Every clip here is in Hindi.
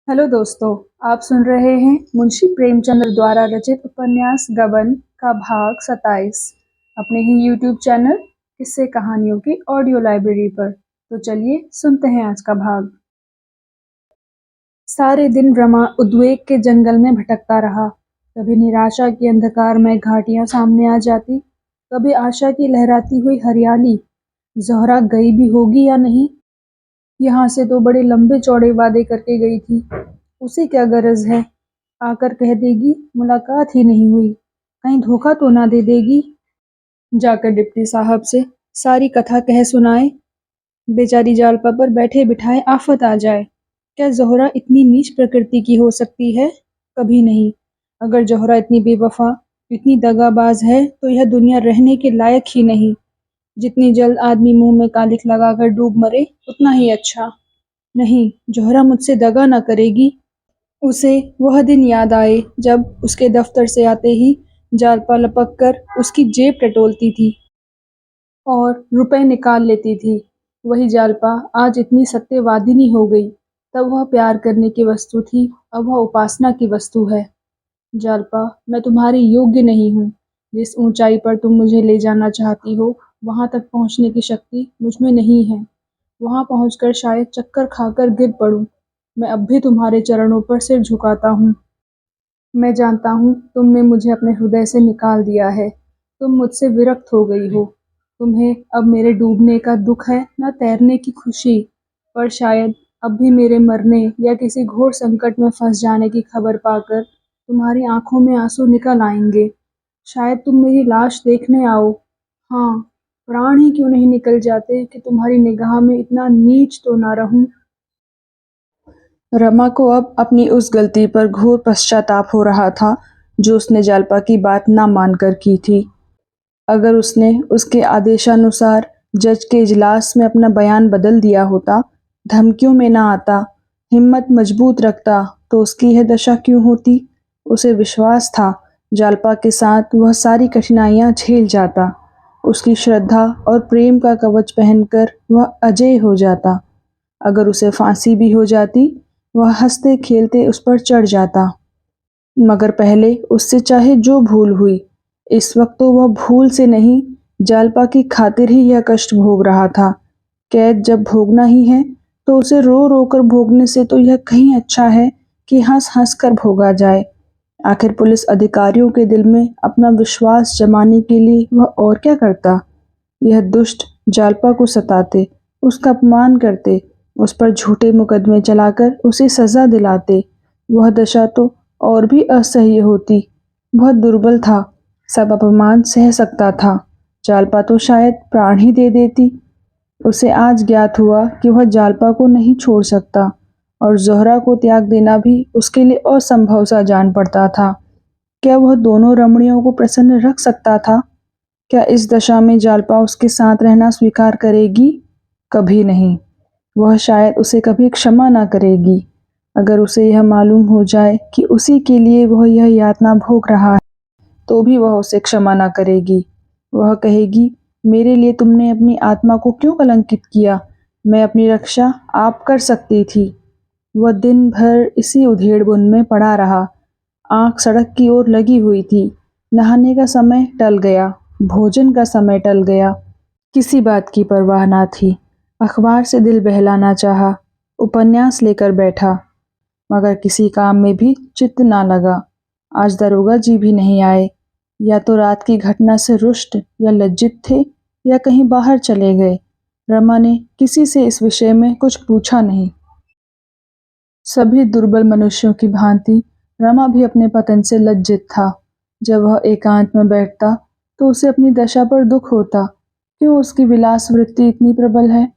हेलो दोस्तों, आप सुन रहे हैं मुंशी प्रेमचंद्र द्वारा रचित उपन्यास गबन का भाग 27 अपने ही यूट्यूब चैनल किस्से कहानियों की ऑडियो लाइब्रेरी पर। तो चलिए सुनते हैं आज का भाग। सारे दिन रमा उद्वेग के जंगल में भटकता रहा। कभी निराशा की अंधकार में घाटियां सामने आ जाती, कभी आशा की लहराती हुई हरियाली। ज़ोहरा गई भी होगी या नहीं, यहाँ से तो बड़े लंबे चौड़े वादे करके गई थी। उसे क्या गरज है, आकर कह देगी मुलाकात ही नहीं हुई, कहीं धोखा तो ना दे देगी। जाकर डिप्टी साहब से सारी कथा कह सुनाए, बेचारी जालपा पर बैठे बिठाए आफत आ जाए। क्या ज़ोहरा इतनी नीच प्रकृति की हो सकती है? कभी नहीं। अगर ज़ोहरा इतनी बेवफा, इतनी दगाबाज है तो यह दुनिया रहने के लायक ही नहीं। जितनी जल्द आदमी मुंह में कालिख लगाकर डूब मरे उतना ही अच्छा। नहीं, ज़ोहरा मुझसे दगा न करेगी। उसे वह दिन याद आए जब उसके दफ्तर से आते ही जालपा लपक कर उसकी जेब टटोलती थी और रुपए निकाल लेती थी। वही जालपा आज इतनी सत्यवादिनी हो गई। तब वह प्यार करने की वस्तु थी, अब वह उपासना की वस्तु है। जालपा, मैं तुम्हारी योग्य नहीं हूँ। जिस ऊंचाई पर तुम मुझे ले जाना चाहती हो, वहां तक पहुंचने की शक्ति मुझ में नहीं है। वहां पहुंचकर शायद चक्कर खाकर गिर पड़ूं। मैं अब भी तुम्हारे चरणों पर सिर झुकाता हूँ। मैं जानता हूँ तुमने मुझे अपने हृदय से निकाल दिया है। तुम मुझसे विरक्त हो गई हो। तुम्हें अब मेरे डूबने का दुख है, न तैरने की खुशी। पर शायद अब भी मेरे मरने या किसी घोर संकट में फंस जाने की खबर पाकर तुम्हारी आंखों में आंसू निकल आएंगे। शायद तुम मेरी लाश देखने आओ। हाँ, प्राण ही क्यों नहीं निकल जाते कि तुम्हारी निगाह में इतना नीच तो ना रहूं। रमा को अब अपनी उस गलती पर घोर पश्चाताप हो रहा था जो उसने जालपा की बात ना मानकर की थी। अगर उसने उसके आदेशानुसार जज के इजलास में अपना बयान बदल दिया होता, धमकियों में ना आता, हिम्मत मजबूत रखता, तो उसकी यह दशा क्यों होती? उसे विश्वास था जालपा के साथ वह सारी कठिनाइयां झेल जाता। उसकी श्रद्धा और प्रेम का कवच पहनकर वह अजेय हो जाता। अगर उसे फांसी भी हो जाती, वह हंसते खेलते उस पर चढ़ जाता। मगर पहले उससे चाहे जो भूल हुई, इस वक्त तो वह भूल से नहीं, जालपा की खातिर ही यह कष्ट भोग रहा था। कैद जब भोगना ही है तो उसे रो रो कर भोगने से तो यह कहीं अच्छा है कि हंस हंस कर भोगा जाए। आखिर पुलिस अधिकारियों के दिल में अपना विश्वास जमाने के लिए वह और क्या करता? यह दुष्ट जालपा को सताते, उसका अपमान करते, उस पर झूठे मुकदमे चलाकर उसे सजा दिलाते। वह दशा तो और भी असह्य होती। बहुत दुर्बल था, सब अपमान सह सकता था। जालपा तो शायद प्राण ही दे देती। उसे आज ज्ञात हुआ कि वह जालपा को नहीं छोड़ सकता और ज़ोहरा को त्याग देना भी उसके लिए असंभव सा जान पड़ता था। क्या वह दोनों रमणियों को प्रसन्न रख सकता था? क्या इस दशा में जालपा उसके साथ रहना स्वीकार करेगी? कभी नहीं। वह शायद उसे कभी क्षमा ना करेगी। अगर उसे यह मालूम हो जाए कि उसी के लिए वह यह यातना भोग रहा है, तो भी वह उसे क्षमा ना करेगी। वह कहेगी, मेरे लिए तुमने अपनी आत्मा को क्यों कलंकित किया? मैं अपनी रक्षा आप कर सकती थी। वह दिन भर इसी उधेड़-बुन में पड़ा रहा। आँख सड़क की ओर लगी हुई थी। नहाने का समय टल गया, भोजन का समय टल गया। किसी बात की परवाह ना थी। अखबार से दिल बहलाना चाहा, उपन्यास लेकर बैठा, मगर किसी काम में भी चित्त ना लगा। आज दरोगा जी भी नहीं आए। या तो रात की घटना से रुष्ट या लज्जित थे, या कहीं बाहर चले गए। रमा ने किसी से इस विषय में कुछ पूछा नहीं। सभी दुर्बल मनुष्यों की भांति रमा भी अपने पतन से लज्जित था। जब वह एकांत में बैठता तो उसे अपनी दशा पर दुख होता। क्यों उसकी विलास वृत्ति इतनी प्रबल है?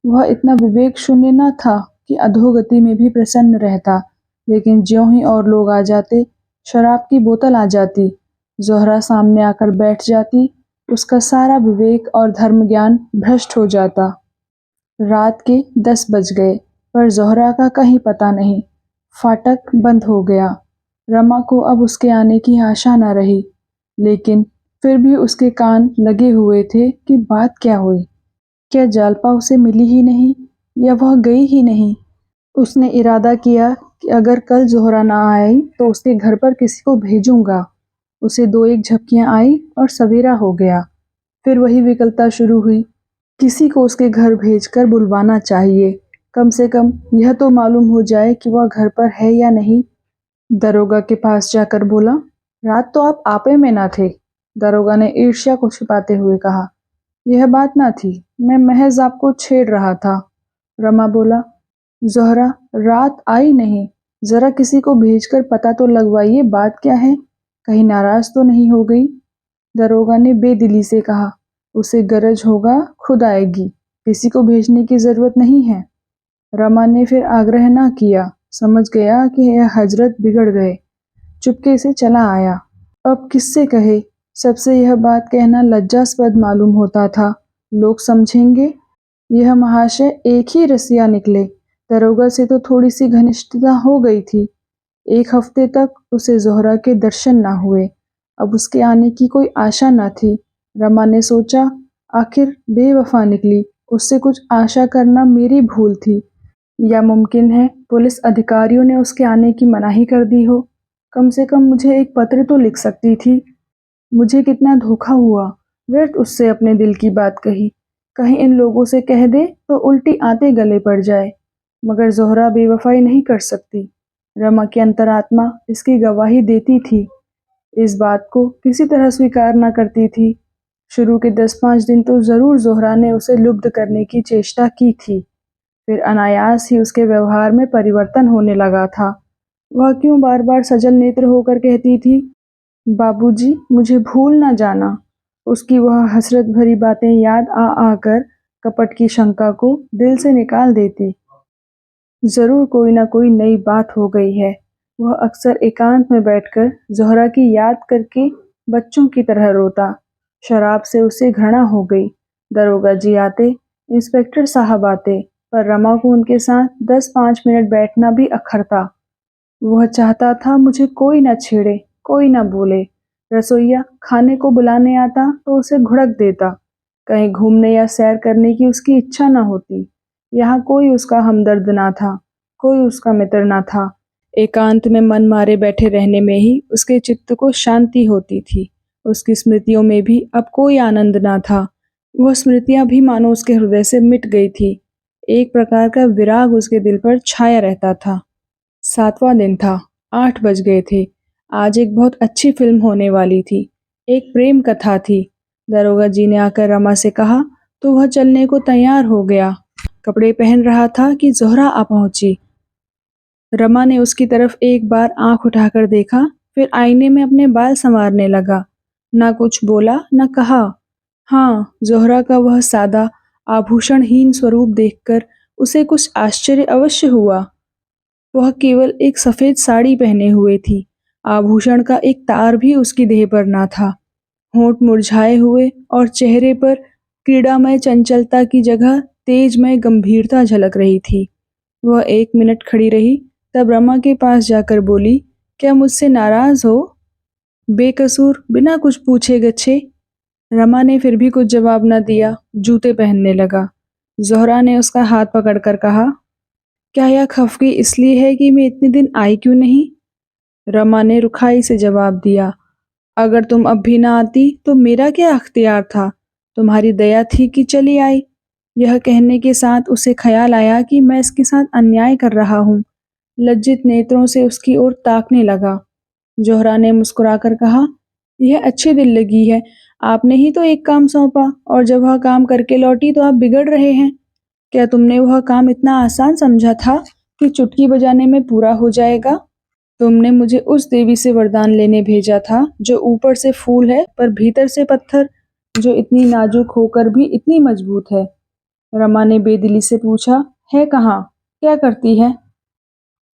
वह इतना विवेक शून्य न था कि अधोगति में भी प्रसन्न रहता, लेकिन ज्यों ही और लोग आ जाते, शराब की बोतल आ जाती, ज़ोहरा सामने आकर बैठ जाती, उसका सारा विवेक और धर्म ज्ञान भ्रष्ट हो जाता। रात के 10 बज गए, पर ज़ोहरा का कहीं पता नहीं। फाटक बंद हो गया। रमा को अब उसके आने की आशा न रही, लेकिन फिर भी उसके कान लगे हुए थे कि बात क्या हुई। क्या जालपा उसे मिली ही नहीं, या वह गई ही नहीं? उसने इरादा किया कि अगर कल ज़ोहरा ना आई तो उसके घर पर किसी को भेजूंगा। उसे दो एक झपकियां आई और सवेरा हो गया। फिर वही विकलता शुरू हुई। किसी को उसके घर भेजकर बुलवाना चाहिए। कम से कम यह तो मालूम हो जाए कि वह घर पर है या नहीं। दरोगा के पास जाकर बोला, रात तो आप आपे में ना थे। दरोगा ने ईर्ष्या को छिपाते हुए कहा, यह बात ना थी, मैं महज आपको छेड़ रहा था। रमा बोला, ज़ोहरा रात आई नहीं, जरा किसी को भेजकर पता तो लगवाइए बात क्या है, कहीं नाराज तो नहीं हो गई। दरोगा ने बेदिली से कहा, उसे गरज होगा खुद आएगी, किसी को भेजने की जरूरत नहीं है। रमा ने फिर आग्रह ना किया, समझ गया कि यह हजरत बिगड़ गए, चुपके से चला आया। अब किससे कहे, सबसे यह बात कहना लज्जास्पद मालूम होता था। लोग समझेंगे। यह महाशय एक ही रसिया निकले। दरोगा से तो थोड़ी सी घनिष्ठता हो गई थी। एक हफ्ते तक उसे ज़ोहरा के दर्शन ना हुए। अब उसके आने की कोई आशा न थी। रमा ने सोचा, आखिर बेवफा निकली, उससे कुछ आशा करना मेरी भूल थी। या मुमकिन है पुलिस अधिकारियों ने उसके आने की मनाही कर दी हो। कम से कम मुझे एक पत्र तो लिख सकती थी। मुझे कितना धोखा हुआ, व्यर्थ उससे अपने दिल की बात कही। कहीं इन लोगों से कह दे तो उल्टी आते गले पड़ जाए। मगर ज़ोहरा बेवफाई नहीं कर सकती। रमा की अंतरात्मा इसकी गवाही देती थी। इस बात को किसी तरह स्वीकार न करती थी। शुरू के 10-5 दिन तो जरूर ज़ोहरा ने उसे लुब्ध करने की चेष्टा की थी। फिर अनायास ही उसके व्यवहार में परिवर्तन होने लगा था। वह क्यों बार बार सजल नेत्र होकर कहती थी, बाबूजी मुझे भूल न जाना। उसकी वह हसरत भरी बातें याद आ आकर कपट की शंका को दिल से निकाल देती। जरूर कोई न कोई नई बात हो गई है। वह अक्सर एकांत में बैठकर ज़ोहरा की याद करके बच्चों की तरह रोता। शराब से उसे घृणा हो गई। दरोगा जी आते, इंस्पेक्टर साहब आते, पर रमा को उनके साथ 10-5 मिनट बैठना भी अखरता। वह चाहता था मुझे कोई न छेड़े, कोई न बोले। रसोइया खाने को बुलाने आता तो उसे घुड़क देता। कहीं घूमने या सैर करने की उसकी इच्छा न होती। यहाँ कोई उसका हमदर्द ना था, कोई उसका मित्र ना था। एकांत में मन मारे बैठे रहने में ही उसके चित्त को शांति होती थी। उसकी स्मृतियों में भी अब कोई आनंद ना था। वह स्मृतियां भी मानो उसके हृदय से मिट गई थी। एक प्रकार का विराग उसके दिल पर छाया रहता था। 7वां दिन था। 8 बज गए थे। आज एक बहुत अच्छी फिल्म होने वाली थी। एक प्रेम कथा थी। दरोगा जी ने आकर रमा से कहा तो वह चलने को तैयार हो गया। कपड़े पहन रहा था कि ज़ोहरा आ पहुंची। रमा ने उसकी तरफ एक बार आंख उठाकर देखा, फिर आईने में अपने बाल संवारने लगा। ना कुछ बोला न कहा। हाँ, ज़ोहरा का वह सादा आभूषणहीन स्वरूप देखकर उसे कुछ आश्चर्य अवश्य हुआ। वह केवल एक सफेद साड़ी पहने हुए थी। आभूषण का एक तार भी उसकी देह पर ना था। होंठ मुरझाए हुए और चेहरे पर क्रीड़ामय चंचलता की जगह तेजमय गंभीरता झलक रही थी। वह 1 मिनट खड़ी रही, तब रमा के पास जाकर बोली, क्या मुझसे नाराज हो? बेकसूर, बिना कुछ पूछे गच्छे। रमा ने फिर भी कुछ जवाब न दिया, जूते पहनने लगा। ज़ोहरा ने उसका हाथ पकड़कर कहा, क्या यह खफगी इसलिए है कि मैं इतने दिन आई क्यों नहीं? रमा ने रुखाई से जवाब दिया, अगर तुम अब भी ना आती तो मेरा क्या अख्तियार था? तुम्हारी दया थी कि चली आई। यह कहने के साथ उसे ख्याल आया कि मैं इसके साथ अन्याय कर रहा हूँ। लज्जित नेत्रों से उसकी ओर ताकने लगा। ज़ोहरा ने मुस्कुराकर कहा, यह अच्छी दिल लगी है। आपने ही तो एक काम सौंपा और जब वह काम करके लौटी तो आप बिगड़ रहे हैं। क्या तुमने वह काम इतना आसान समझा था कि चुटकी बजाने में पूरा हो जाएगा? तुमने मुझे उस देवी से वरदान लेने भेजा था जो ऊपर से फूल है पर भीतर से पत्थर, जो इतनी नाजुक होकर भी इतनी मजबूत है। रमा ने बेदिली से पूछा, है कहाँ? क्या करती है?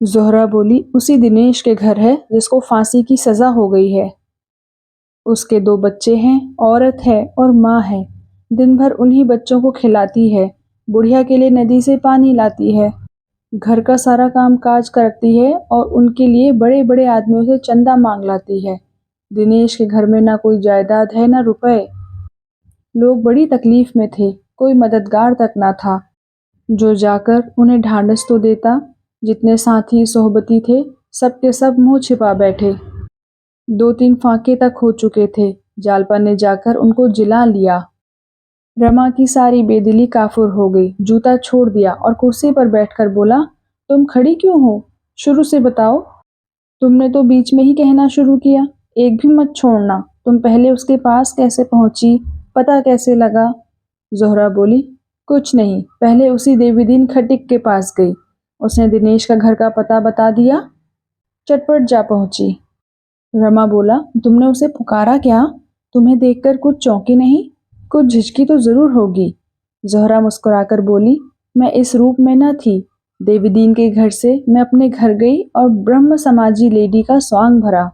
ज़ोहरा बोली, उसी दिनेश के घर है जिसको फांसी की सजा हो गई है। उसके 2 बच्चे हैं, औरत है और माँ है। दिन भर उन्हीं बच्चों को खिलाती है। बुढ़िया के लिए नदी से पानी लाती है। घर का सारा काम काज करती है और उनके लिए बड़े बड़े आदमियों से चंदा मांग लाती है। दिनेश के घर में ना कोई जायदाद है ना रुपए। लोग बड़ी तकलीफ में थे, कोई मददगार तक ना था जो जाकर उन्हें ढांढस तो देता। जितने साथी सोहबती थे सब के सब मुंह छिपा बैठे। 2-3 फाके तक हो चुके थे। जालपा ने जाकर उनको जिला लिया। रमा की सारी बेदिली काफुर हो गई। जूता छोड़ दिया और कुर्सी पर बैठकर बोला, तुम खड़ी क्यों हो? शुरू से बताओ। तुमने तो बीच में ही कहना शुरू किया। एक भी मत छोड़ना। तुम पहले उसके पास कैसे पहुंची? पता कैसे लगा? ज़ोहरा बोली, कुछ नहीं, पहले उसी देवीदीन खटिक के पास गई। उसने दिनेश का घर का पता बता दिया। चटपट जा पहुंची। रमा बोला, तुमने उसे पुकारा क्या? तुम्हें देखकर कुछ चौंकी नहीं? कुछ झिझकी तो जरूर होगी। ज़ोहरा मुस्कुराकर बोली, मैं इस रूप में न थी। देवीदीन के घर से मैं अपने घर गई और ब्रह्म समाजी लेडी का स्वांग भरा।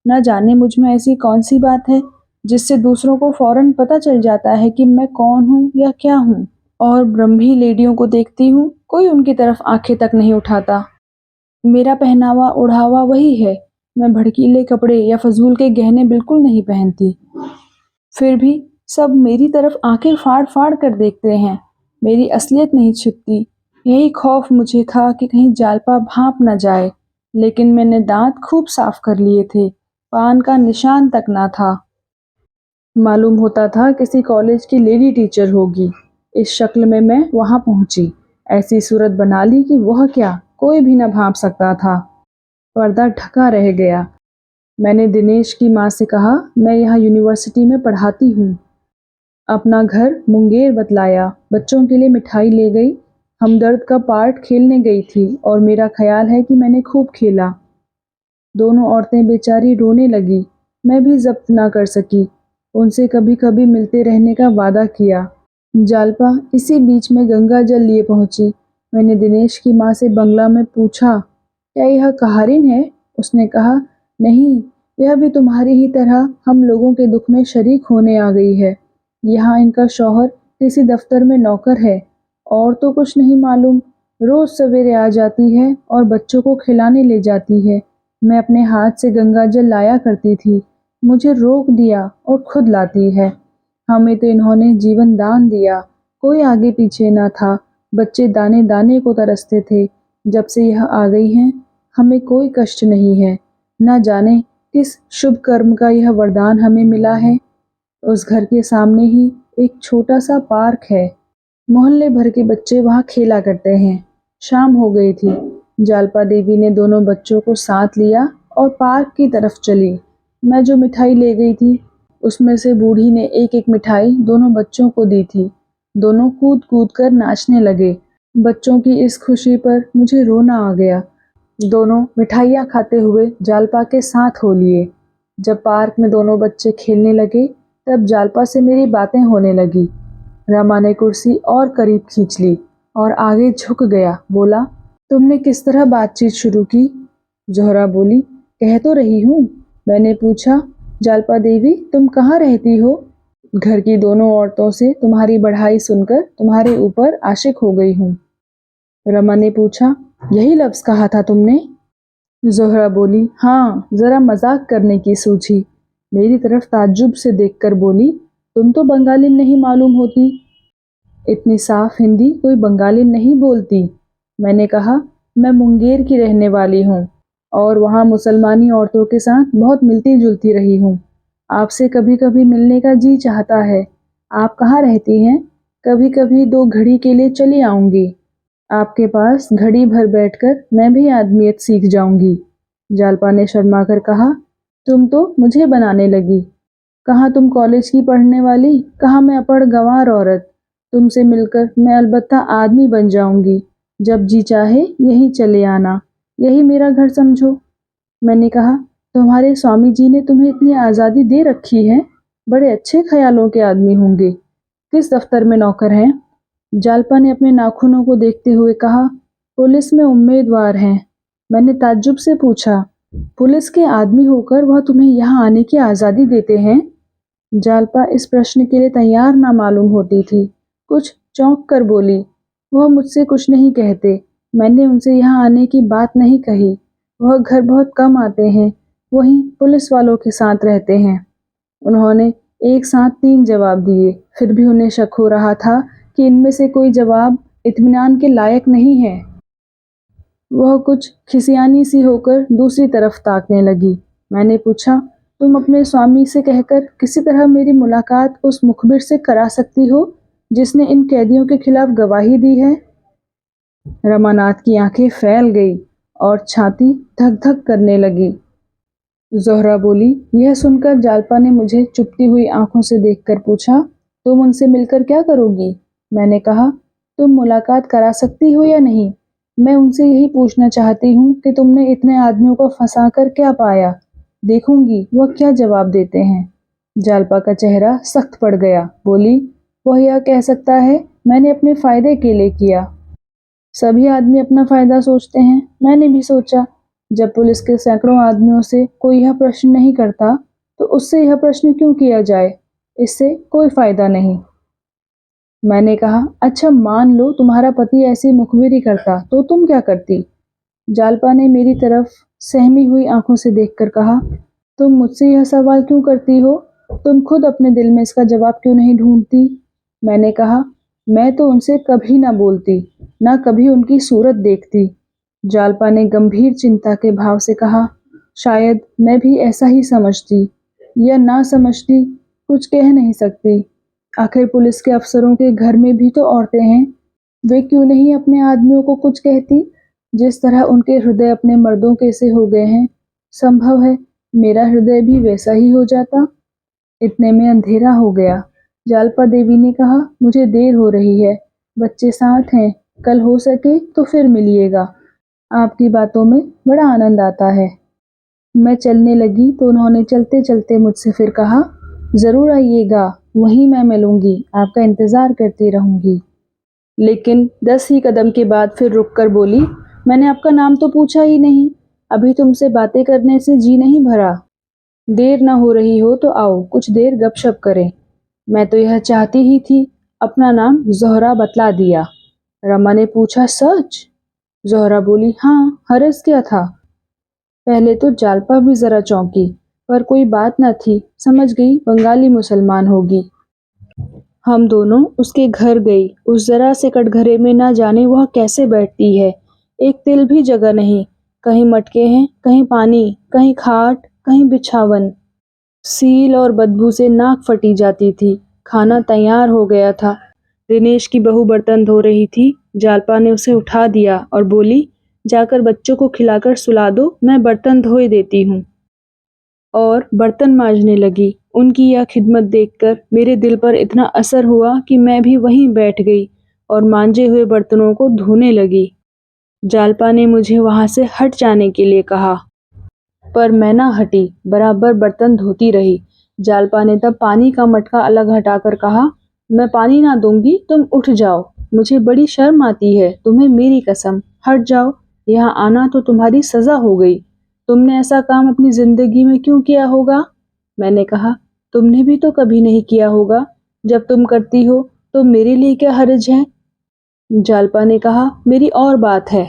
न जाने मुझ में ऐसी कौन सी बात है जिससे दूसरों को फौरन पता चल जाता है कि मैं कौन हूँ या क्या हूँ। और ब्रह्मी लेडियों को देखती हूँ, कोई उनकी तरफ आंखें तक नहीं उठाता। मेरा पहनावा ओढ़ावा वही है। मैं भड़कीले कपड़े या फजूल के गहने बिल्कुल नहीं पहनती। फिर भी सब मेरी तरफ आंखें फाड़ फाड़ कर देखते हैं। मेरी असलियत नहीं छिपती। यही खौफ मुझे था कि कहीं जालपा भांप न जाए। लेकिन मैंने दांत खूब साफ कर लिए थे। पान का निशान तक ना था। मालूम होता था किसी कॉलेज की लेडी टीचर होगी। इस शक्ल में मैं वहां पहुंची। ऐसी सूरत बना ली कि वह क्या कोई भी न भांप सकता था। पर्दा ढका रह गया। मैंने दिनेश की माँ से कहा, मैं यहाँ यूनिवर्सिटी में पढ़ाती हूँ। अपना घर मुंगेर बतलाया। बच्चों के लिए मिठाई ले गई। हमदर्द का पार्ट खेलने गई थी और मेरा ख्याल है कि मैंने खूब खेला। दोनों औरतें बेचारी रोने लगी। मैं भी जब्त ना कर सकी। उनसे कभी कभी मिलते रहने का वादा किया। जालपा इसी बीच में गंगा जल लिए पहुंची। मैंने दिनेश की माँ से बंगला में पूछा, क्या यह कहारिन है? उसने कहा, नहीं, यह भी तुम्हारी ही तरह हम लोगों के दुख में शरीक होने आ गई है। यहाँ इनका शौहर किसी दफ्तर में नौकर है। और तो कुछ नहीं मालूम। रोज सवेरे आ जाती है और बच्चों को खिलाने ले जाती है। मैं अपने हाथ से गंगा जल लाया करती थी। मुझे रोक दिया और खुद लाती है। हमें तो इन्होंने जीवन दान दिया। कोई आगे पीछे न था। बच्चे दाने दाने को तरसते थे। जब से यह आ गई हैं, हमें कोई कष्ट नहीं है। न जाने किस शुभ कर्म का यह वरदान हमें मिला है। उस घर के सामने ही एक छोटा सा पार्क है। मोहल्ले भर के बच्चे वहाँ खेला करते हैं। शाम हो गई थी। जालपा देवी ने दोनों बच्चों को साथ लिया और पार्क की तरफ चली। मैं जो मिठाई ले गई थी उसमें से बूढ़ी ने एक एक मिठाई दोनों बच्चों को दी थी। दोनों कूद कूद कर नाचने लगे। बच्चों की इस खुशी पर मुझे रोना आ गया। दोनों मिठाइयाँ खाते हुए जालपा के साथ हो लिए। जब पार्क में दोनों बच्चे खेलने लगे तब जालपा से मेरी बातें होने लगी। रमा ने कुर्सी और करीब खींच ली और आगे झुक गया। बोला, तुमने किस तरह बातचीत शुरू की? ज़ोहरा बोली, कह तो रही हूँ। मैंने पूछा, जालपा देवी तुम कहाँ रहती हो? घर की दोनों औरतों से तुम्हारी बढ़ाई सुनकर तुम्हारे ऊपर आशिक हो गई हूँ। रमा ने पूछा, यही लफ्ज़ कहा था तुमने? ज़ोहरा बोली, हाँ, जरा मजाक करने की सूझी। मेरी तरफ ताज्जुब से देखकर बोली, तुम तो बंगाली नहीं मालूम होती। इतनी साफ हिंदी कोई बंगाली नहीं बोलती। मैंने कहा, मैं मुंगेर की रहने वाली हूँ और वहाँ मुसलमानी औरतों के साथ बहुत मिलती जुलती रही हूँ। आपसे कभी कभी मिलने का जी चाहता है। आप कहाँ रहती हैं? कभी कभी 2 घड़ी के लिए चली आऊंगी। आपके पास घड़ी भर बैठकर मैं भी आदमियत सीख जाऊंगी। जालपा ने शर्मा कर कहा, तुम तो मुझे बनाने लगी। कहाँ तुम कॉलेज की पढ़ने वाली, कहाँ मैं अपड़ गंवार औरत। तुमसे मिलकर मैं अलबत्ता आदमी बन जाऊंगी। जब जी चाहे यहीं चले आना। यही मेरा घर समझो। मैंने कहा, तुम्हारे स्वामी जी ने तुम्हें इतनी आज़ादी दे रखी है। बड़े अच्छे ख्यालों के आदमी होंगे। किस दफ्तर में नौकर हैं? जालपा ने अपने नाखूनों को देखते हुए कहा, पुलिस में उम्मीदवार हैं। मैंने ताज्जुब से पूछा, पुलिस के आदमी होकर वह तुम्हें यहाँ आने की आज़ादी देते हैं? जालपा इस प्रश्न के लिए तैयार ना मालूम होती थी। कुछ चौंक कर बोली, वह मुझसे कुछ नहीं कहते। मैंने उनसे यहाँ आने की बात नहीं कही। वह घर बहुत कम आते हैं। वहीं पुलिस वालों के साथ रहते हैं। उन्होंने एक साथ 3 जवाब दिए। फिर भी उन्हें शक हो रहा था कि इनमें से कोई जवाब इत्मीनान के लायक नहीं है। वह कुछ खिसियानी सी होकर दूसरी तरफ ताकने लगी। मैंने पूछा, तुम अपने स्वामी से कहकर किसी तरह मेरी मुलाकात उस मुखबिर से करा सकती हो जिसने इन कैदियों के खिलाफ गवाही दी है? रमानाथ की आंखें फैल गई और छाती धक धक करने लगी। ज़ोहरा बोली। यह सुनकर जालपा ने मुझे चुपती हुई आंखों से देखकर पूछा, तुम उनसे मिलकर क्या करोगी? मैंने कहा, तुम मुलाकात करा सकती हो या नहीं? मैं उनसे यही पूछना चाहती हूँ कि तुमने इतने आदमियों को फंसाकर क्या पाया। देखूंगी वह क्या जवाब देते हैं। जालपा का चेहरा सख्त पड़ गया। बोली, वह यह कह सकता है मैंने अपने फायदे के लिए किया। सभी आदमी अपना फायदा सोचते हैं। मैंने भी सोचा। जब पुलिस के सैकड़ों आदमियों से कोई यह प्रश्न नहीं करता तो उससे यह प्रश्न क्यों किया जाए? इससे कोई फायदा नहीं। मैंने कहा, अच्छा मान लो तुम्हारा पति ऐसी मुखबिरी करता तो तुम क्या करती? जालपा ने मेरी तरफ सहमी हुई आंखों से देखकर कहा, तुम मुझसे यह सवाल क्यों करती हो? तुम खुद अपने दिल में इसका जवाब क्यों नहीं ढूंढती? मैंने कहा, मैं तो उनसे कभी ना बोलती, ना कभी उनकी सूरत देखती। जालपा ने गंभीर चिंता के भाव से कहा, शायद मैं भी ऐसा ही समझती या ना समझती, कुछ कह नहीं सकती। आखिर पुलिस के अफसरों के घर में भी तो औरतें हैं। वे क्यों नहीं अपने आदमियों को कुछ कहती? जिस तरह उनके हृदय अपने मर्दों के से हो गए हैं, संभव है मेरा हृदय भी वैसा ही हो जाता। इतने में अंधेरा हो गया। जालपा देवी ने कहा, मुझे देर हो रही है, बच्चे साथ हैं, कल हो सके तो फिर मिलिएगा। आपकी बातों में बड़ा आनंद आता है। मैं चलने लगी तो उन्होंने चलते चलते मुझसे फिर कहा, जरूर आइएगा, वहीं मैं मिलूंगी, आपका इंतजार करती रहूंगी। लेकिन 10 ही कदम के बाद फिर रुककर बोली, मैंने आपका नाम तो पूछा ही नहीं, अभी तुमसे बातें करने से जी नहीं भरा। देर ना हो रही हो तो आओ कुछ देर गपशप करें। मैं तो यह चाहती ही थी। अपना नाम ज़ोहरा बतला दिया। रमा ने पूछा, सच? ज़ोहरा बोली, हाँ, हर्ज क्या था? पहले तो जालपा भी जरा चौंकी, पर कोई बात न थी, समझ गई बंगाली मुसलमान होगी। हम दोनों उसके घर गई। उस जरा से कटघरे में ना जाने वह कैसे बैठती है, एक तिल भी जगह नहीं। कहीं मटके हैं, कहीं पानी, कहीं खाट, कहीं बिछावन। सील और बदबू से नाक फटी जाती थी। खाना तैयार हो गया था। दिनेश की बहू बर्तन धो रही थी। जालपा ने उसे उठा दिया और बोली, जाकर बच्चों को खिलाकर सुला दो, मैं बर्तन धोए देती हूँ। और बर्तन मांजने लगी। उनकी यह खिदमत देखकर मेरे दिल पर इतना असर हुआ कि मैं भी वहीं बैठ गई और मांजे हुए बर्तनों को धोने लगी। जालपा ने मुझे वहां से हट जाने के लिए कहा, पर मैं ना हटी, बराबर बर्तन धोती रही। जालपा ने तब पानी का मटका अलग हटाकर कहा, मैं पानी ना दूंगी, तुम उठ जाओ, मुझे बड़ी शर्म आती है, तुम्हें मेरी कसम, हट जाओ, यहाँ आना तो तुम्हारी सजा हो गई। तुमने ऐसा काम अपनी जिंदगी में क्यों किया होगा? मैंने कहा, तुमने भी तो कभी नहीं किया होगा, जब तुम करती हो तो मेरे लिए क्या हर्ज है? जालपा ने कहा, मेरी और बात है।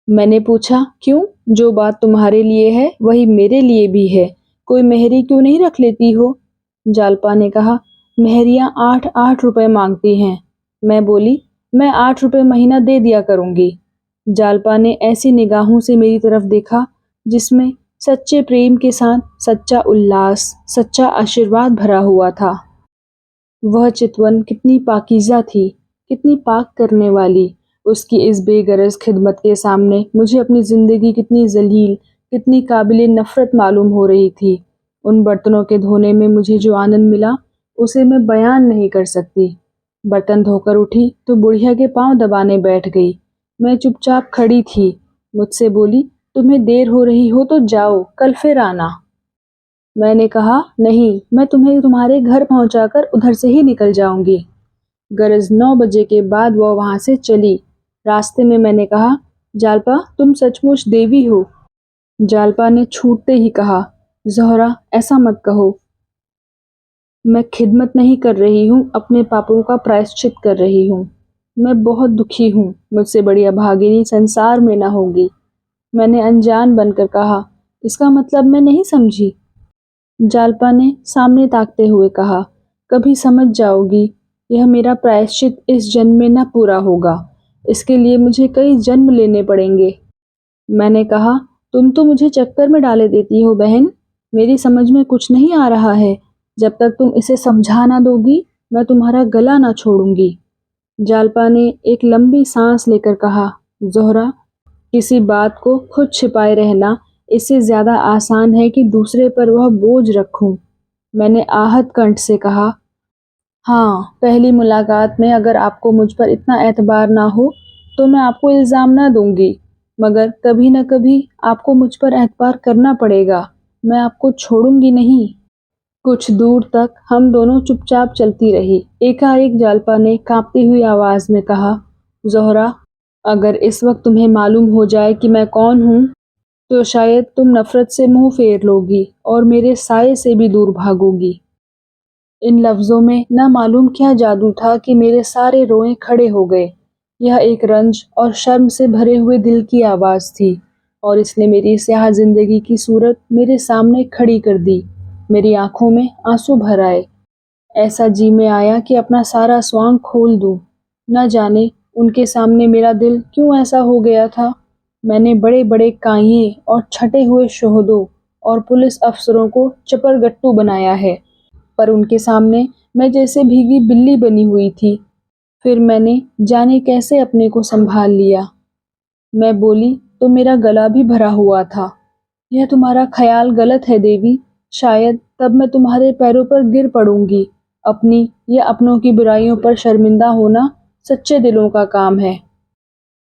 मैंने पूछा, क्यों? जो बात तुम्हारे लिए है वही मेरे लिए भी है, कोई मेहरी क्यों नहीं रख लेती हो? जालपा ने कहा, मेहरियां 8-8 रुपए मांगती हैं। मैं बोली, मैं 8 रुपए महीना दे दिया करूंगी। जालपा ने ऐसी निगाहों से मेरी तरफ देखा जिसमें सच्चे प्रेम के साथ सच्चा उल्लास, सच्चा आशीर्वाद भरा हुआ था। वह चितवन कितनी पाकीज़ा थी, कितनी पाक करने वाली। उसकी इस बेगरज खिदमत के सामने मुझे अपनी ज़िंदगी कितनी ज़लील, कितनी काबिले नफ़रत मालूम हो रही थी। उन बर्तनों के धोने में मुझे जो आनंद मिला, उसे मैं बयान नहीं कर सकती। बर्तन धोकर उठी तो बुढ़िया के पाँव दबाने बैठ गई। मैं चुपचाप खड़ी थी। मुझसे बोली, तुम्हें देर हो रही हो तो जाओ, कल फिर आना। मैंने कहा, नहीं, मैं तुम्हें तुम्हारे घर पहुंचाकर उधर से ही निकल जाऊंगी। गरज 9 बजे के बाद वह वहां से चली। रास्ते में मैंने कहा, जालपा तुम सचमुच देवी हो? जालपा ने छूटते ही कहा, ज़ोहरा ऐसा मत कहो, मैं खिदमत नहीं कर रही हूँ, अपने पापों का प्रायश्चित कर रही हूँ। मैं बहुत दुखी हूँ, मुझसे बड़ी अभागिनी संसार में न होगी। मैंने अनजान बनकर कहा, इसका मतलब मैं नहीं समझी। जालपा ने सामने ताकते हुए कहा, कभी समझ जाओगी, यह मेरा प्रायश्चित इस जन्म में न पूरा होगा, इसके लिए मुझे कई जन्म लेने पड़ेंगे। मैंने कहा, तुम तो मुझे चक्कर में डाले देती हो बहन। मेरी समझ में कुछ नहीं आ रहा है। जब तक तुम इसे समझा ना दोगी, मैं तुम्हारा गला ना छोड़ूंगी। जालपा ने एक लंबी सांस लेकर कहा, ज़ोहरा, किसी बात को खुद छिपाए रहना इससे ज्यादा आसान है कि दूसरे पर वह बोझ रखूं। मैंने आहत कंठ से कहा, हाँ, पहली मुलाकात में अगर आपको मुझ पर इतना एतबार ना हो तो मैं आपको इल्ज़ाम ना दूंगी, मगर कभी न कभी आपको मुझ पर एतबार करना पड़ेगा। मैं आपको छोड़ूंगी नहीं। कुछ दूर तक हम दोनों चुपचाप चलती रही। एकाएक जालपा ने कांपती हुई आवाज में कहा, ज़ोहरा, अगर इस वक्त तुम्हें मालूम हो जाए कि मैं कौन हूँ तो शायद तुम नफरत से मुंह फेर लोगी और मेरे साये से भी दूर भागोगी। इन लफ्जों में न मालूम क्या जादू था कि मेरे सारे रोए खड़े हो गए। यह एक रंज और शर्म से भरे हुए दिल की आवाज थी और इसने मेरी स्याह जिंदगी की सूरत मेरे सामने खड़ी कर दी। मेरी आंखों में आंसू भर आए। ऐसा जी में आया कि अपना सारा स्वांग खोल दूं। न जाने उनके सामने मेरा दिल क्यों ऐसा हो गया था। मैंने बड़े बड़े काइये और छटे हुए शोहदों और पुलिस अफसरों को चपरगट्टू बनाया है, पर उनके सामने मैं जैसे भीगी बिल्ली बनी हुई थी। फिर मैंने जाने कैसे अपने को संभाल लिया। मैं बोली तो मेरा गला भी भरा हुआ था। यह तुम्हारा ख्याल गलत है देवी। शायद तब मैं तुम्हारे पैरों पर गिर पड़ूंगी। अपनी या अपनों की बुराइयों पर शर्मिंदा होना सच्चे दिलों का काम है।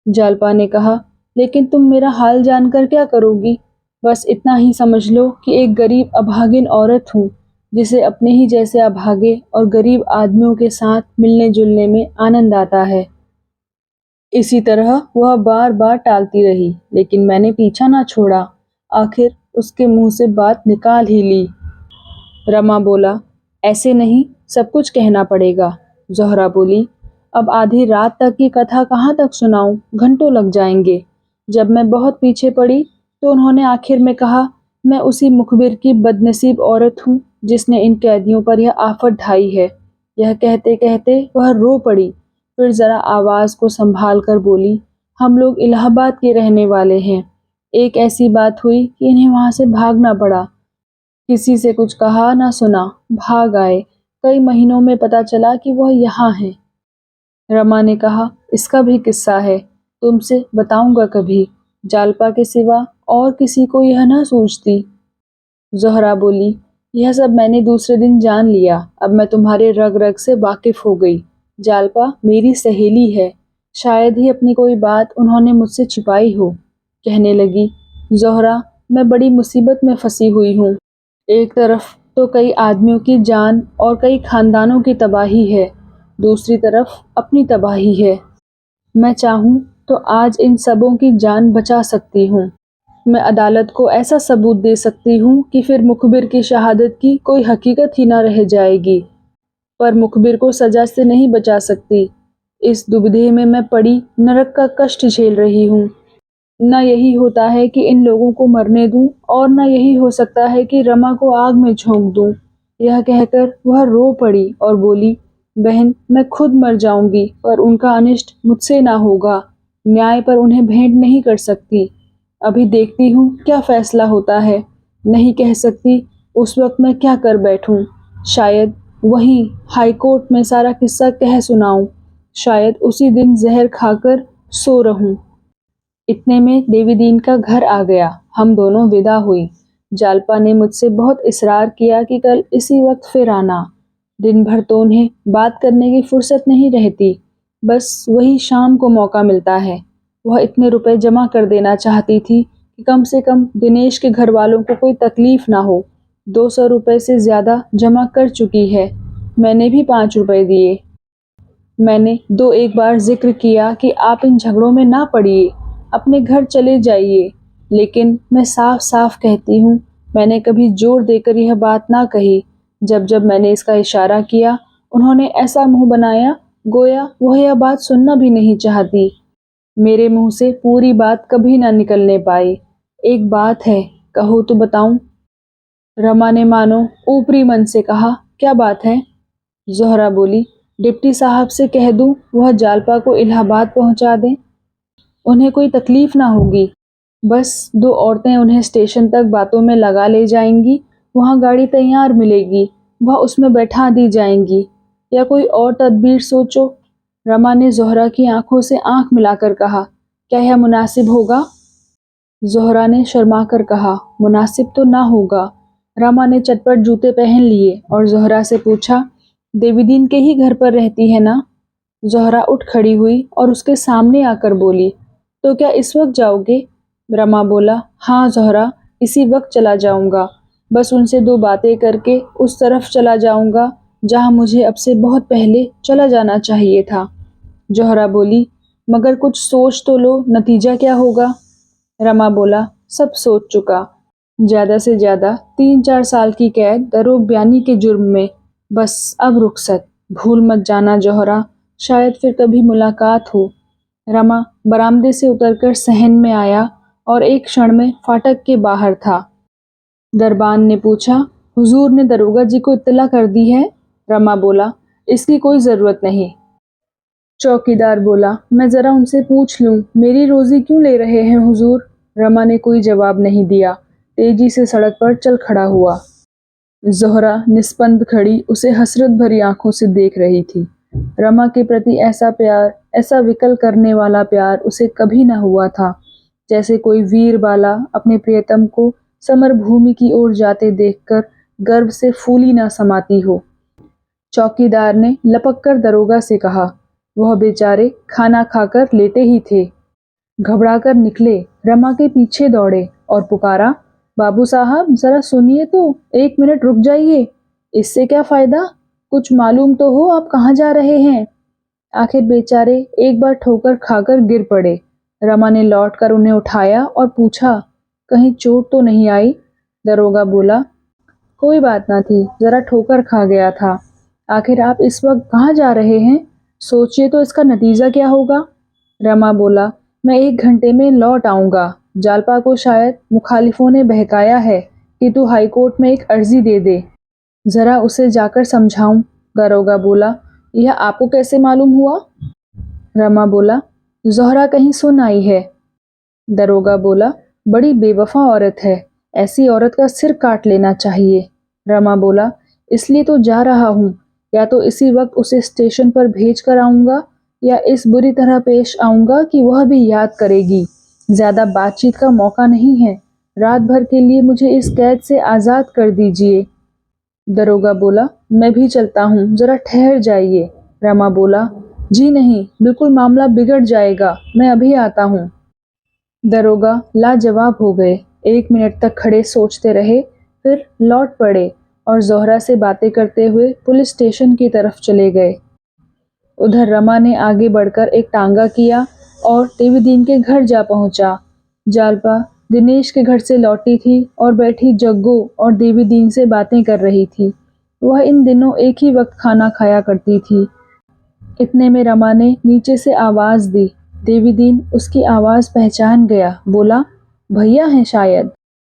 जालपा ने कहा, लेकिन तुम मेरा हाल जानकर क्या करोगी? बस इतना ही समझ लो कि एक गरीब अभागिन औरत हूँ, जिसे अपने ही जैसे अभागे और गरीब आदमियों के साथ मिलने जुलने में आनंद आता है। इसी तरह वह बार बार टालती रही, लेकिन मैंने पीछा ना छोड़ा। आखिर उसके मुंह से बात निकाल ही ली। रमा बोला, ऐसे नहीं, सब कुछ कहना पड़ेगा। ज़ोहरा बोली, अब आधी रात तक की कथा कहाँ तक सुनाऊं, घंटों लग जाएंगे। जब मैं बहुत पीछे पड़ी तो उन्होंने आखिर में कहा, मैं उसी मुखबिर की बदनसीब औरत हूँ जिसने इन कैदियों पर यह आफत ढाई है। यह कहते कहते वह रो पड़ी। फिर जरा आवाज को संभाल कर बोली, हम लोग इलाहाबाद के रहने वाले हैं। एक ऐसी बात हुई कि इन्हें वहां से भागना पड़ा। किसी से कुछ कहा ना सुना, भाग आए। कई महीनों में पता चला कि वह यहाँ है। रमा ने कहा, इसका भी किस्सा है, तुमसे बताऊंगा कभी। जालपा के सिवा और किसी को यह ना सूझती। ज़ोहरा बोली, यह सब मैंने दूसरे दिन जान लिया। अब मैं तुम्हारे रग रग से वाकिफ हो गई। जालपा मेरी सहेली है। शायद ही अपनी कोई बात उन्होंने मुझसे छिपाई हो। कहने लगी, ज़ोहरा, मैं बड़ी मुसीबत में फंसी हुई हूँ। एक तरफ तो कई आदमियों की जान और कई खानदानों की तबाही है, दूसरी तरफ अपनी तबाही है। मैं चाहूँ तो आज इन सबों की जान बचा सकती हूँ। मैं अदालत को ऐसा सबूत दे सकती हूँ कि फिर मुखबिर की शहादत की कोई हकीकत ही ना रह जाएगी, पर मुखबिर को सजा से नहीं बचा सकती। इस दुविधा में मैं पड़ी नरक का कष्ट झेल रही हूँ। न यही होता है कि इन लोगों को मरने दूं और न यही हो सकता है कि रमा को आग में झोंक दूं। यह कहकर वह रो पड़ी और बोली, बहन, मैं खुद मर जाऊंगी पर उनका अनिष्ट मुझसे ना होगा। न्याय पर उन्हें भेंट नहीं कर सकती। अभी देखती हूँ क्या फैसला होता है। नहीं कह सकती उस वक्त मैं क्या कर बैठूं। शायद वहीं हाई कोर्ट में सारा किस्सा कह सुनाऊं। शायद उसी दिन जहर खाकर सो रहूं। इतने में देवीदीन का घर आ गया। हम दोनों विदा हुई। जालपा ने मुझसे बहुत इसरार किया कि कल इसी वक्त फिर आना। दिन भर तो उन्हें बात करने की फुर्सत नहीं रहती, बस वही शाम को मौका मिलता है। वह इतने रुपए जमा कर देना चाहती थी कि कम से कम दिनेश के घर वालों को कोई तकलीफ ना हो। 200 रुपए से ज्यादा जमा कर चुकी है। मैंने भी 5 रुपए दिए। मैंने 2-1 बार जिक्र किया कि आप इन झगड़ों में ना पड़िए, अपने घर चले जाइए, लेकिन मैं साफ साफ कहती हूँ, मैंने कभी जोर देकर यह बात ना कही। जब जब मैंने इसका इशारा किया, उन्होंने ऐसा मुंह बनाया गोया वह यह बात सुनना भी नहीं चाहती। मेरे मुंह से पूरी बात कभी ना निकलने पाई। एक बात है, कहो तो बताऊं। रमा ने मानो ऊपरी मन से कहा, क्या बात है? ज़ोहरा बोली, डिप्टी साहब से कह दूं वह जालपा को इलाहाबाद पहुंचा दें, उन्हें कोई तकलीफ ना होगी। बस दो औरतें उन्हें स्टेशन तक बातों में लगा ले जाएंगी, वहाँ गाड़ी तैयार मिलेगी, वह उसमें बैठा दी जाएंगी, या कोई और तदबीर सोचो। रमा ने ज़ोहरा की आंखों से आंख मिलाकर कहा, क्या यह मुनासिब होगा? ज़ोहरा ने शर्मा कर कहा, मुनासिब तो ना होगा। रमा ने चटपट जूते पहन लिए और ज़ोहरा से पूछा, देवीदीन के ही घर पर रहती है ना? ज़ोहरा उठ खड़ी हुई और उसके सामने आकर बोली, तो क्या इस वक्त जाओगे? रमा बोला, हाँ ज़ोहरा, इसी वक्त चला जाऊंगा। बस उनसे दो बातें करके उस तरफ चला जाऊंगा जहाँ मुझे अब से बहुत पहले चला जाना चाहिए था। ज़ोहरा बोली, मगर कुछ सोच तो लो, नतीजा क्या होगा? रमा बोला, सब सोच चुका। ज्यादा से ज्यादा 3-4 साल की कैद दरोग बयानी के जुर्म में। बस अब रुखसत। भूल मत जाना ज़ोहरा, शायद फिर कभी मुलाकात हो। रमा बरामदे से उतरकर सहन में आया और एक क्षण में फाटक के बाहर था। दरबान ने पूछा, हुजूर ने दरोगा जी को इत्तला कर दी है? रमा बोला, इसकी कोई ज़रूरत नहीं। चौकीदार बोला, मैं ज़रा उनसे पूछ लूँ, मेरी रोज़ी क्यों ले रहे हैं हुजूर? रमा ने कोई जवाब नहीं दिया, तेजी से सड़क पर चल खड़ा हुआ। ज़ोहरा निस्पंद खड़ी उसे हसरत भरी आंखों से देख रही थी। रमा के प्रति ऐसा प्यार, ऐसा विकल करने वाला प्यार उसे कभी न हुआ था, जैसे कोई वीर बाला अपने प्रियतम को समर भूमि की ओर जाते देखकर गर्व से फूली न समाती हो। चौकीदार ने लपक कर दरोगा से कहा, वह बेचारे खाना खाकर लेटे ही थे। घबराकर निकले, रमा के पीछे दौड़े और पुकारा, बाबू साहब जरा सुनिए तो, 1 मिनट रुक जाइए। इससे क्या फायदा? कुछ मालूम तो हो आप कहाँ जा रहे हैं? आखिर बेचारे एक बार ठोकर खाकर गिर पड़े। रमा ने लौटकर उन्हें उठाया और पूछा, कहीं चोट तो नहीं आई? दरोगा बोला, कोई बात ना थी, जरा ठोकर खा गया था। आखिर आप इस वक्त कहाँ जा रहे हैं? सोचिए तो इसका नतीजा क्या होगा? रमा बोला, मैं 1 घंटे में लौट आऊंगा। जालपा को शायद मुखालिफों ने बहकाया है कि तू हाईकोर्ट में एक अर्जी दे दे। जरा उसे जाकर समझाऊं। दरोगा बोला, यह आपको कैसे मालूम हुआ? रमा बोला, ज़ोहरा कहीं सुन आई है। दरोगा बोला, बड़ी बेवफा औरत है, ऐसी औरत का सिर काट लेना चाहिए। रमा बोला, इसलिए तो जा रहा हूँ, या तो इसी वक्त उसे स्टेशन पर भेज कर आऊँगा या इस बुरी तरह पेश आऊँगा कि वह भी याद करेगी। ज़्यादा बातचीत का मौका नहीं है, रात भर के लिए मुझे इस कैद से आज़ाद कर दीजिए। दरोगा बोला, मैं भी चलता हूँ, ज़रा ठहर जाइए। रमा बोला, जी नहीं, बिल्कुल मामला बिगड़ जाएगा, मैं अभी आता हूँ। दरोगा लाजवाब हो गए, 1 मिनट तक खड़े सोचते रहे, फिर लौट पड़े और ज़ोहरा से बातें करते हुए पुलिस स्टेशन की तरफ चले गए। उधर रमा ने आगे बढ़कर एक टांगा किया और देवीदीन के घर जा पहुंचा। जालपा दिनेश के घर से लौटी थी और बैठी जग्गू और देवीदीन से बातें कर रही थी। वह इन दिनों एक ही वक्त खाना खाया करती थी। इतने में रमा ने नीचे से आवाज़ दी। देवीदीन उसकी आवाज़ पहचान गया, बोला, भैया हैं शायद।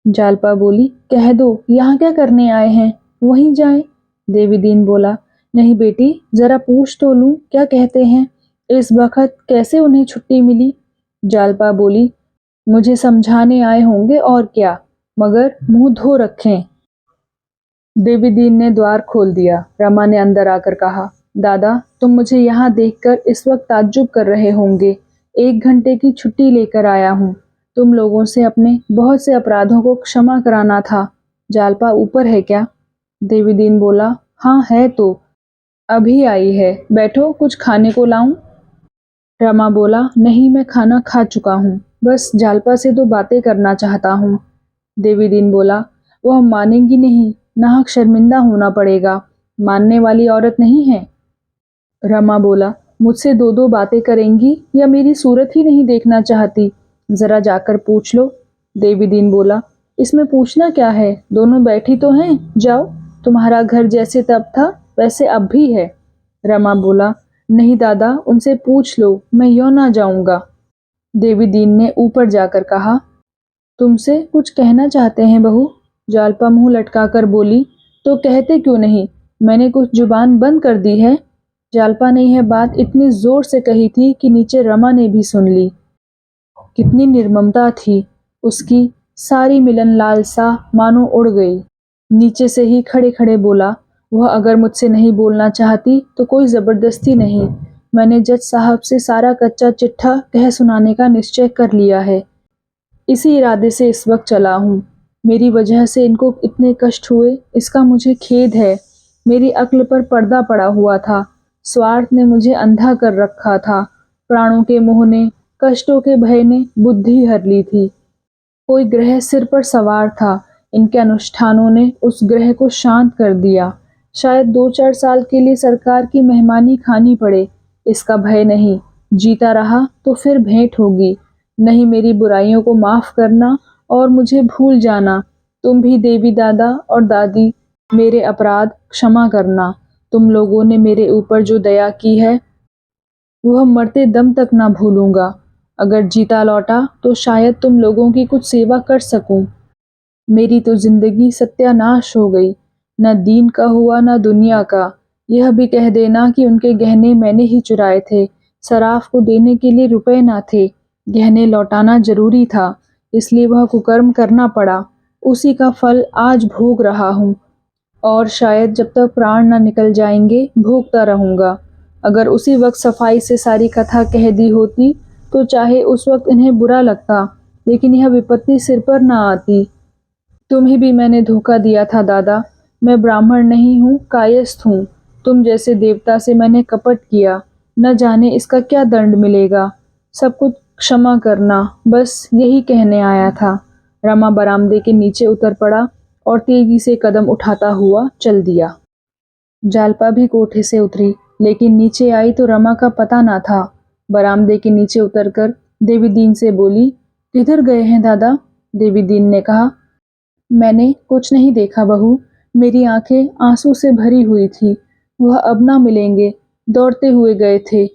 जालपा बोली, कह दो यहाँ क्या करने आए हैं, वहीं जाएं। देवीदीन बोला, नहीं बेटी, जरा पूछ तो लूं क्या कहते हैं, इस वक्त कैसे उन्हें छुट्टी मिली? जालपा बोली, मुझे समझाने आए होंगे और क्या, मगर मुंह धो रखें। देवीदीन ने द्वार खोल दिया। रमा ने अंदर आकर कहा, दादा, तुम मुझे यहाँ देखकर इस वक्त ताज्जुब कर रहे होंगे। 1 घंटे की छुट्टी लेकर आया हूँ। तुम लोगों से अपने बहुत से अपराधों को क्षमा कराना था। जालपा ऊपर है क्या? देवीदीन बोला, हाँ है तो, अभी आई है, बैठो, कुछ खाने को लाऊं? रमा बोला, नहीं, मैं खाना खा चुका हूँ, बस जालपा से तो बातें करना चाहता हूँ। देवीदीन बोला, वह मानेंगी नहीं, नाहक शर्मिंदा होना पड़ेगा, मानने वाली औरत नहीं है। रमा बोला, मुझसे दो दो बातें करेंगी या मेरी सूरत ही नहीं देखना चाहती? जरा जाकर पूछ लो। देवीदीन बोला, इसमें पूछना क्या है, दोनों बैठी तो हैं, जाओ, तुम्हारा घर जैसे तब था वैसे अब भी है। रमा बोला, नहीं दादा, उनसे पूछ लो, मैं यों ना जाऊंगा। देवीदीन ने ऊपर जाकर कहा, तुमसे कुछ कहना चाहते हैं बहू? जालपा मुंह लटकाकर बोली, तो कहते क्यों नहीं, मैंने कुछ जुबान बंद कर दी है? जालपा ने यह बात इतनी जोर से कही थी कि नीचे रमा ने भी सुन ली। कितनी निर्ममता थी, उसकी सारी मिलन लालसा मानो उड़ गई। नीचे से ही खड़े खड़े बोला, वह अगर मुझसे नहीं बोलना चाहती तो कोई ज़बरदस्ती नहीं। मैंने जज साहब से सारा कच्चा चिट्ठा कह सुनाने का निश्चय कर लिया है। इसी इरादे से इस वक्त चला हूँ। मेरी वजह से इनको इतने कष्ट हुए, इसका मुझे खेद है। मेरी अक्ल पर पर्दा पड़ा हुआ था। स्वार्थ ने मुझे अंधा कर रखा था। प्राणों के मोह ने, कष्टों के भय ने बुद्धि हर ली थी। कोई ग्रह सिर पर सवार था। इनके अनुष्ठानों ने उस ग्रह को शांत कर दिया। शायद 2-4 साल के लिए सरकार की मेहमानी खानी पड़े, इसका भय नहीं। जीता रहा तो फिर भेंट होगी। नहीं, मेरी बुराइयों को माफ करना और मुझे भूल जाना। तुम भी देवी दादा और दादी, मेरे अपराध क्षमा करना। तुम लोगों ने मेरे ऊपर जो दया की है वह मरते दम तक ना भूलूंगा। अगर जीता लौटा तो शायद तुम लोगों की कुछ सेवा कर सकूं। मेरी तो जिंदगी सत्यानाश हो गई। न दीन का हुआ न दुनिया का। यह भी कह देना कि उनके गहने मैंने ही चुराए थे। सराफ को देने के लिए रुपए ना थे। गहने लौटाना जरूरी था, इसलिए वह कुकर्म करना पड़ा। उसी का फल आज भोग रहा हूँ और शायद जब तक प्राण न निकल जाएंगे भोगता रहूंगा। अगर उसी वक्त सफाई से सारी कथा कह दी होती तो चाहे उस वक्त इन्हें बुरा लगता, लेकिन यह विपत्ति सिर पर न आती। तुम्हें भी मैंने धोखा दिया था दादा। मैं ब्राह्मण नहीं हूँ, कायस्थ हूँ। तुम जैसे देवता से मैंने कपट किया। न जाने इसका क्या दंड मिलेगा। सब कुछ क्षमा करना, बस यही कहने आया था। रमा बरामदे के नीचे उतर पड़ा और तेजी से कदम उठाता हुआ चल दिया। जालपा भी कोठे से उतरी, लेकिन नीचे आई तो रमा का पता ना था। बरामदे के नीचे उतरकर देवी दीन से बोली, किधर गए हैं दादा? देवी दीन ने कहा, मैंने कुछ नहीं देखा बहू। मेरी आंखें आंसू से भरी हुई थी। वह अब ना मिलेंगे, दौड़ते हुए गए थे।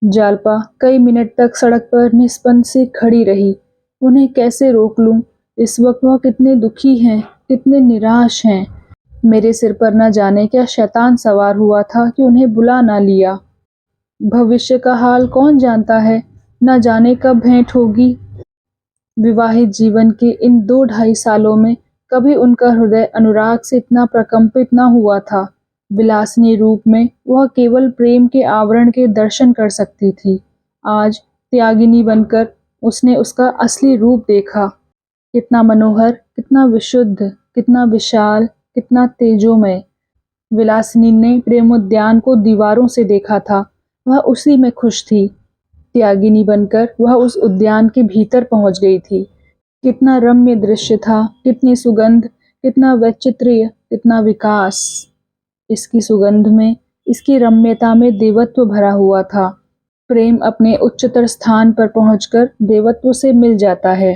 जालपा कई मिनट तक सड़क पर निस्पंद से खड़ी रही। उन्हें कैसे रोक लूं? इस वक्त वह कितने दुखी हैं, कितने निराश हैं। मेरे सिर पर न जाने क्या शैतान सवार हुआ था कि उन्हें बुला ना लिया। भविष्य का हाल कौन जानता है, न जाने कब भेंट होगी। विवाहित जीवन के इन 2-2.5 सालों में कभी उनका हृदय अनुराग से इतना प्रकंपित न हुआ था। विलासिनी रूप में वह केवल प्रेम के आवरण के दर्शन कर सकती थी। आज त्यागिनी बनकर उसने उसका असली रूप देखा। कितना मनोहर, कितना विशुद्ध, कितना विशाल, कितना तेजोमय। विलासिनी ने प्रेमोद्यान को दीवारों से देखा था। वह उसी में खुश थी। त्यागिनी बनकर वह उस उद्यान के भीतर पहुंच गई थी। कितना रम्य दृश्य था, कितनी सुगंध, कितना वैचित्र्य, कितना विकास। इसकी सुगंध में, इसकी रम्यता में देवत्व भरा हुआ था। प्रेम अपने उच्चतर स्थान पर पहुंचकर देवत्व से मिल जाता है।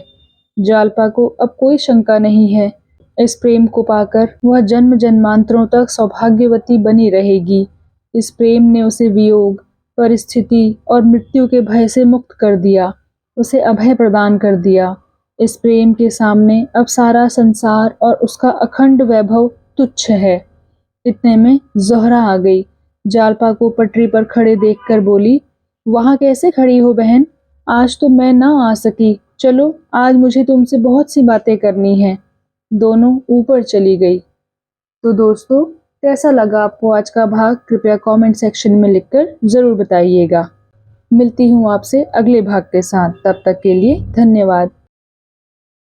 जालपा को अब कोई शंका नहीं है। इस प्रेम को पाकर वह जन्म जन्मांतरों तक सौभाग्यवती बनी रहेगी। इस प्रेम ने उसे वियोग, परिस्थिति और मृत्यु के भय से मुक्त कर दिया, उसे अभय प्रदान कर दिया। इस प्रेम के सामने अब सारा संसार और उसका अखंड वैभव तुच्छ है। इतने में ज़ोहरा आ गई। जालपा को पटरी पर खड़े देखकर बोली, वहां कैसे खड़ी हो बहन? आज तो मैं ना आ सकी। चलो, आज मुझे तुमसे बहुत सी बातें करनी है। दोनों ऊपर चली गई। तो दोस्तों, कैसा लगा आपको आज का भाग? कृपया कमेंट सेक्शन में लिखकर ज़रूर बताइएगा। मिलती हूँ आपसे अगले भाग के साथ। तब तक के लिए धन्यवाद।